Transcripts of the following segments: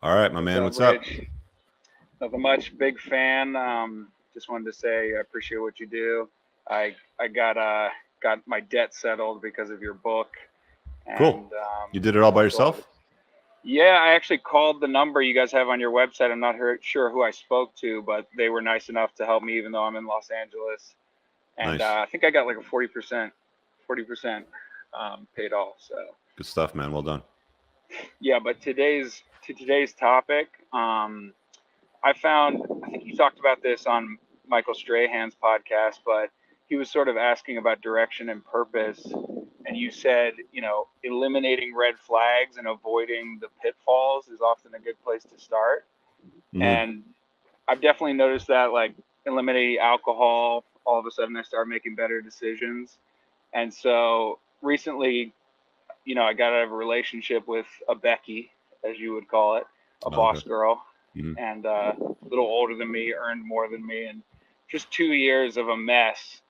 All right, my What's man. up, What's up? Rich? Nothing much. Big fan. Just wanted to say I appreciate what you do. I got my debt settled because of your book, Cool. and You did it all by so yourself? yeah, I actually called the number you guys have on your website. I'm not sure who I spoke to, but they were nice enough to help me, even though I'm in Los Angeles. And Nice. I think I got like a 40% paid off. So Good stuff, man. Well done. yeah, but today's topic. I think you talked about this on Michael Strahan's podcast, but he was sort of asking about direction and purpose. And you said, eliminating red flags and avoiding the pitfalls is often a good place to start. Hmm. And I've definitely noticed that, like, eliminating alcohol, all of a sudden I start making better decisions. And so recently, I got out of a relationship with a Becky, as you would call it, a Oh, okay. boss girl, Hmm. and a little older than me, earned more than me, and just 2 years of a mess.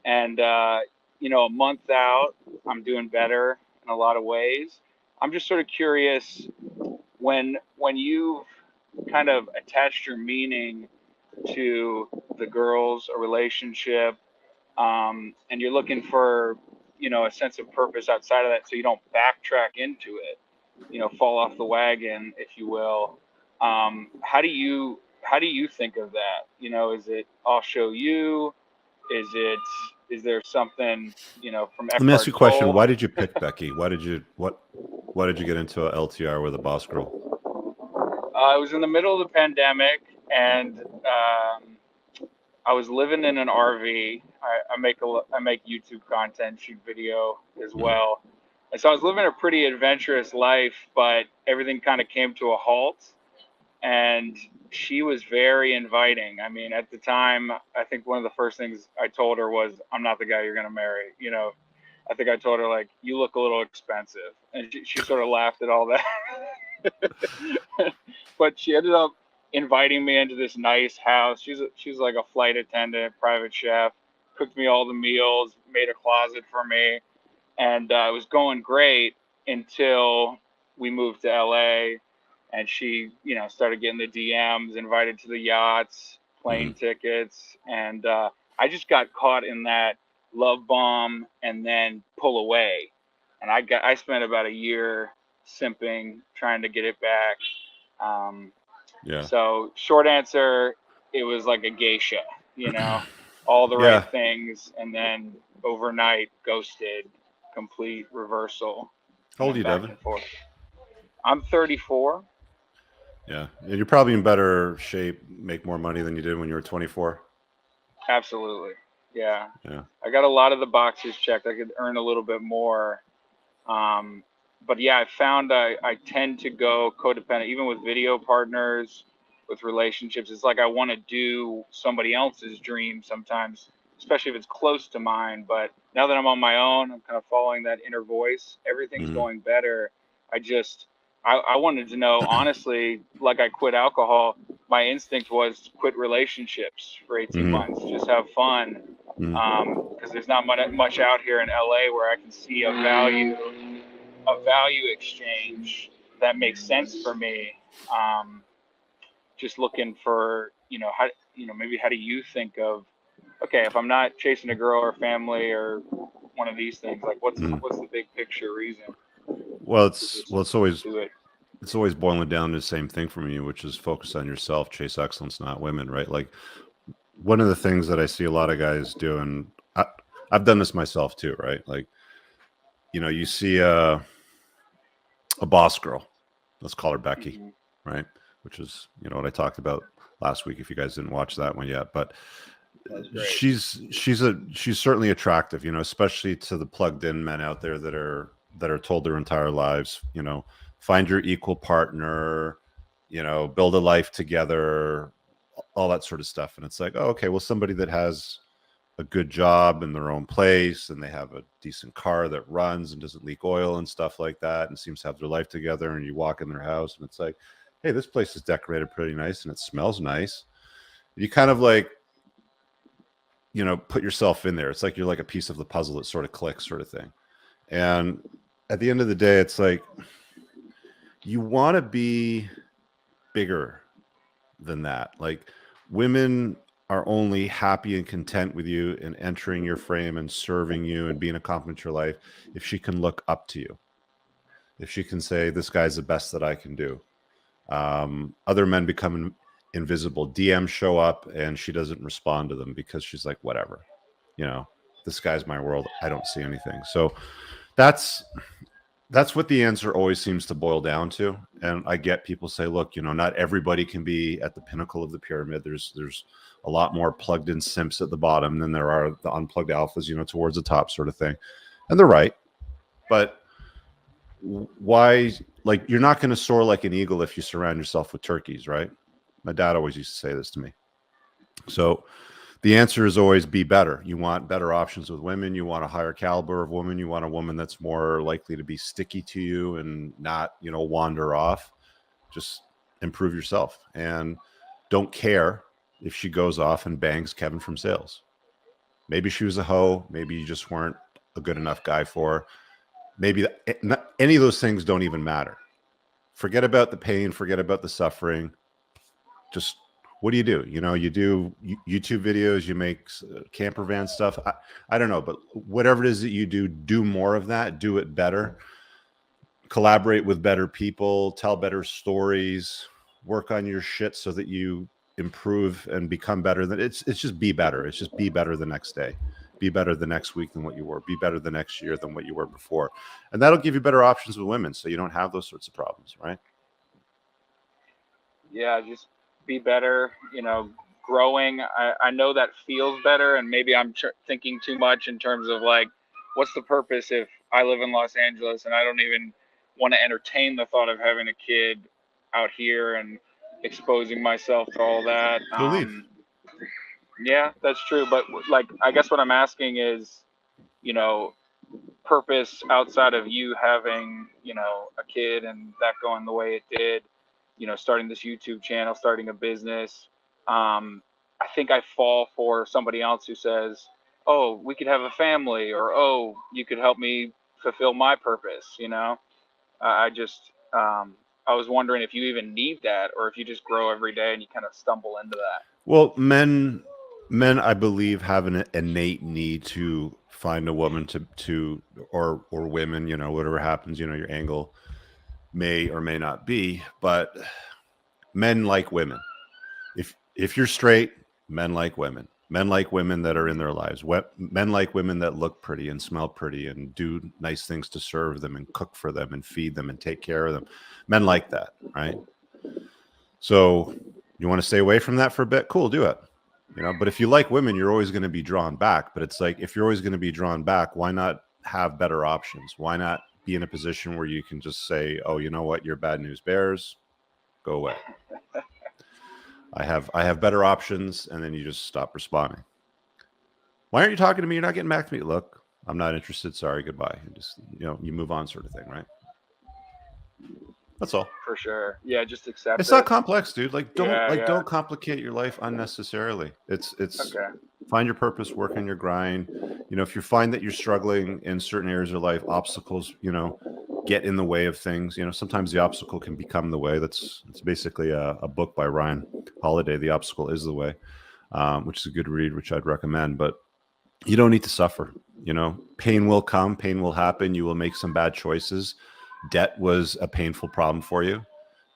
And a month out, I'm doing better in a lot of ways. I'm just sort of curious when you've kind of attached your meaning to the girls, a relationship, and you're looking for a sense of purpose outside of that, so you don't backtrack into it, fall off the wagon, if you will. How do you think of that? Is it I'll show you? Is there something from Let me ask you Eckhart a question. Tolle? Why did you pick Becky? Why did you get into a LTR with a boss girl? I was in the middle of the pandemic, and I was living in an RV. I make YouTube content, shoot video as Hmm. well, and so I was living a pretty adventurous life. But everything kind of came to a halt, and she was very inviting. I mean, at the time, I think one of the first things I told her was, "I'm not the guy you're gonna marry." I think I told her, like, "You look a little expensive," and she sort of laughed at all that. But she ended up inviting me into this nice house. She's like a flight attendant, private chef, cooked me all the meals, made a closet for me, and it was going great until we moved to LA, and she, started getting the DMs, invited to the yachts, Hmm. plane tickets, and I just got caught in that love bomb and then pull away, and I spent about a year simping trying to get it back. Um, Yeah. so short answer, it was like a geisha, you know, all the right Yeah. things, and then overnight ghosted, complete reversal, How and old are then you, back Devin? and forth. I'm 34. Yeah. And you're probably in better shape, make more money than you did when you were 24. Absolutely. Yeah. Yeah. I got a lot of the boxes checked. I could earn a little bit more. Um, but yeah, I found I tend to go codependent, even with video partners, with relationships. It's like I want to do somebody else's dream sometimes, especially if it's close to mine. But now that I'm on my own, I'm kind of following that inner voice. Everything's Hmm. going better. I just, I wanted to know, honestly, like I quit alcohol, my instinct was to quit relationships for 18 Hmm. months, just have fun. Hmm. Because there's not much out here in LA where I can see a value exchange that makes sense for me. Um, just looking for, how, maybe how do you think of, okay, if I'm not chasing a girl or family or one of these things, like Hmm. what's the big picture reason Well, to it's just well, it's always do it? it's always boiling down to the same thing for me, which is focus on yourself, chase excellence, not women, right? Like one of the things that I see a lot of guys do, and I've done this myself too, right? Like, you see a boss girl, let's call her Becky, Hmm. right? Which is, what I talked about last week, if you guys didn't watch that one yet. But That was great. she's certainly attractive, especially to the plugged in men out there that are told their entire lives, find your equal partner, build a life together, all that sort of stuff. And it's like, oh, okay, well, somebody that has a good job in their own place and they have a decent car that runs and doesn't leak oil and stuff like that and seems to have their life together, and you walk in their house and it's like, hey, this place is decorated pretty nice and it smells nice. You kind of like, put yourself in there. It's like you're like a piece of the puzzle that sort of clicks, sort of thing. And at the end of the day, it's like you want to be bigger than that. Like, women are only happy and content with you and entering your frame and serving you and being a compliment to your life if she can look up to you, if she can say, this guy's the best that I can do. Other men become invisible. DMs show up and she doesn't respond to them because she's like, whatever, this guy's my world, I don't see anything. So that's what the answer always seems to boil down to. And I get people say, look, not everybody can be at the pinnacle of the pyramid. There's a lot more plugged in simps at the bottom than there are the unplugged alphas, towards the top, sort of thing. And they're right. But why, like, you're not going to soar like an eagle if you surround yourself with turkeys, right? My dad always used to say this to me. So the answer is always be better. You want better options with women. You want a higher caliber of woman. You want a woman that's more likely to be sticky to you and not, wander off. Just improve yourself and don't care if she goes off and bangs Kevin from sales. Maybe she was a hoe. Maybe you just weren't a good enough guy for her. Maybe any of those things don't even matter. Forget about the pain. Forget about the suffering. Just, what do? You do YouTube videos, you make camper van stuff. I don't know, but whatever it is that you do more of that, do it better, collaborate with better people, tell better stories, work on your shit so that you improve and become better. It's just be better. It's just be better the next day. Be better the next week than what you were. Be better the next year than what you were before. And that'll give you better options with women so you don't have those sorts of problems, right? Yeah, just be better, growing. I know that feels better, and maybe I'm thinking too much in terms of like, what's the purpose if I live in Los Angeles and I don't even want to entertain the thought of having a kid out here and exposing myself to all that. Go leave. Yeah, that's true. But like, I guess what I'm asking is, purpose outside of you having, a kid and that going the way it did, starting this YouTube channel, starting a business. I think I fall for somebody else who says, oh, we could have a family, or, oh, you could help me fulfill my purpose. I just, I was wondering if you even need that, or if you just grow every day and you kind of stumble into that. Well, men, I believe, have an innate need to find a woman to or women, whatever happens, your angle may or may not be, but men like women. If you're straight, men like women. Men like women that are in their lives. Men like women that look pretty and smell pretty and do nice things to serve them and cook for them and feed them and take care of them. Men like that, right? So you want to stay away from that for a bit? Cool, do it. But if you like women, you're always going to be drawn back. But it's like, if you're always going to be drawn back, why not have better options? Why not be in a position where you can just say, oh, you know what? You're bad news bears. Go away. I have better options. And then you just stop responding. Why aren't you talking to me? You're not getting back to me. Look, I'm not interested. Sorry. Goodbye. And just, you move on, sort of thing. Right. That's all. For sure. Yeah, just accept it's it. Not complex, dude. Like, don't complicate your life unnecessarily. It's okay. Find your purpose, work on your grind. If you find that you're struggling in certain areas of life, obstacles, get in the way of things. Sometimes the obstacle can become the way. It's basically a book by Ryan Holiday, The Obstacle is the Way, which is a good read, which I'd recommend. But you don't need to suffer. Pain will come, pain will happen. You will make some bad choices. Debt was a painful problem for you.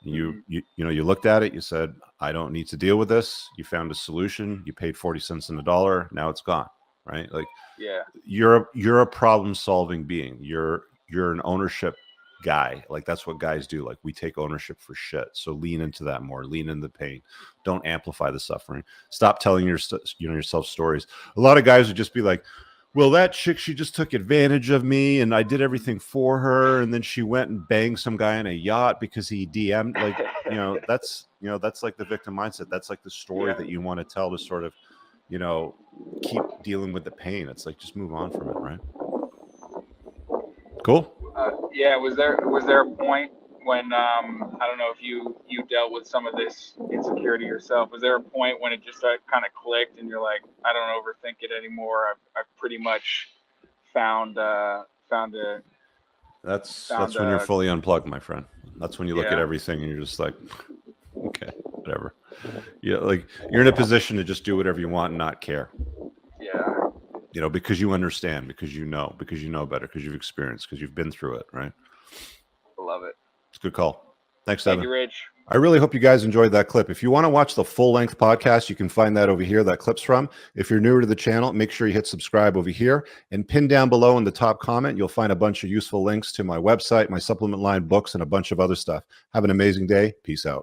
You looked at it, you said, I don't need to deal with this. You found a solution. You paid 40 cents on the dollar. Now it's gone. Right. Like, yeah, you're a problem solving being. You're an ownership guy. Like, that's what guys do. Like, we take ownership for shit. So lean into that more, lean into the pain. Don't amplify the suffering. Stop telling yourself stories. A lot of guys would just be like, well, that chick, she just took advantage of me and I did everything for her. And then she went and banged some guy on a yacht because he DM'd. Like, that's like the victim mindset. That's like the story that you want to tell to sort of, keep dealing with the pain. It's like, just move on from it. Right. Cool. Yeah. Was there a point when, I don't know if you dealt with some of this insecurity yourself. Was there a point when it just kind of clicked and you're like, I don't overthink it anymore. I've pretty much found That's when you're fully unplugged, my friend. That's when you look at everything and you're just like, who whatever. Yeah, like you're in a position to just do whatever you want and not care. Yeah. You know, because you understand, because you know better, because you've experienced, because you've been through it, right? Love it. It's a good call. Thanks, Thank Devin. you, Rich. I really hope you guys enjoyed that clip. If you want to watch the full-length podcast, you can find that over here, that clip's from. If you're newer to the channel, make sure you hit subscribe over here. And pin down below in the top comment, you'll find a bunch of useful links to my website, my supplement line, books, and a bunch of other stuff. Have an amazing day. Peace out.